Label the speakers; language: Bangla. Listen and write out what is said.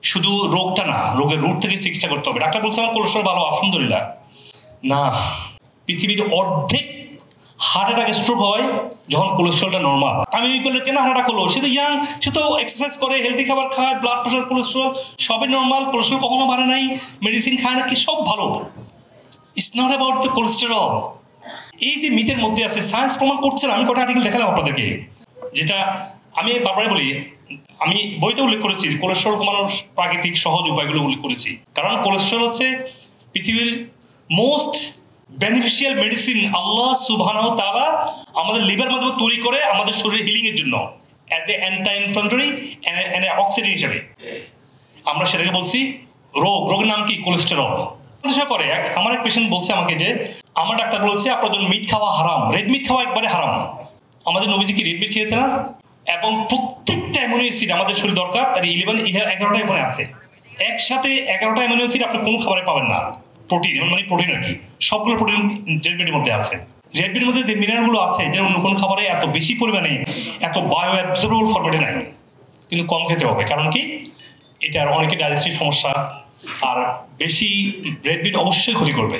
Speaker 1: শুধু রোগটা না, রোগের রুট থেকে চিকিৎসা করতে হবে। ডাক্তার বলছে আমার কোলেস্ট্রল ভালো, আলহামদুলিল্লাহ। না, পৃথিবীর অর্ধেক হার্ট অ্যাটাক স্ট্রোক হয় যখন কোলেস্ট্রলটা নর্মাল। আমি বললে কেন হার্ট অ্যাটাক হলো, সে তো ইয়াং, সে তো এক্সারসাইজ করে, হেলদি খাবার খায়, ব্লাড প্রেশার কোলেস্ট্রল সবই নর্মাল, কোলেস্ট্রল কখনো বাড়ে নাই, মেডিসিন খায় না, কি সব ভালো। It's not about the cholesterol. এই যে মিথের মধ্যে আছে, সায়েন্স প্রমাণ করছে না। আমি কটা আর্টিকেল দেখালাম আপনাদেরকে, যেটা আমি বারবারই বলি, আমি বইতে উল্লেখ করেছি কোলেস্ট্রল কমানোর প্রাকৃতিক সহজ উপায়গুলো উল্লেখ করেছি। কারণ কোলেস্ট্রল হচ্ছে পৃথিবীর মোস্ট বেনিফিশিয়াল মেডিসিন। আল্লাহ সুবহানাহু ওয়া তাআলা আমাদের লিভার মাধ্যমে তৈরি করে আমাদের শরীরের হিলিং এর জন্য, as a anti inflammatory and oxidant হিসেবে। আমরা সেটাকে বলছি রোগের নাম কি? কোলেস্টেরল। করে আমার এক পেশেন্ট বলছে আমাকে যে আমার ডাক্তার বলেছে আপনার জন্য মিট খাওয়া হারাম, রেড মিট খাওয়া একবারে হারাম। আমাদের নবীজি কি রেড মিট খেয়েছে না? এবং প্রত্যেকটা অ্যামিনো অ্যাসিড আমাদের শরীর দরকার, তার 11-11টা এখানে আছে। একসাথে 11টা অ্যামিনো অ্যাসিড আপনি কোনো খাবারে পাবেন না। প্রোটিন, মানে প্রোটিন আর কি, সবগুলো প্রোটিন রেড মিটের মধ্যে আছে। রেড মিটের মধ্যে যে মিনারেলগুলো আছে, যেটা অন্য কোনো খাবারে এত বেশি পরিমাণে, এত বায়ো অ্যাবজর্বেবল ফরম্যাটে নাই। কিন্তু কম খেতে হবে, কারণ কি এটার অনেকের ডাইজেস্টিভ সমস্যা, আর বেশি রেড মিট অবশ্যই ক্ষতি করবে।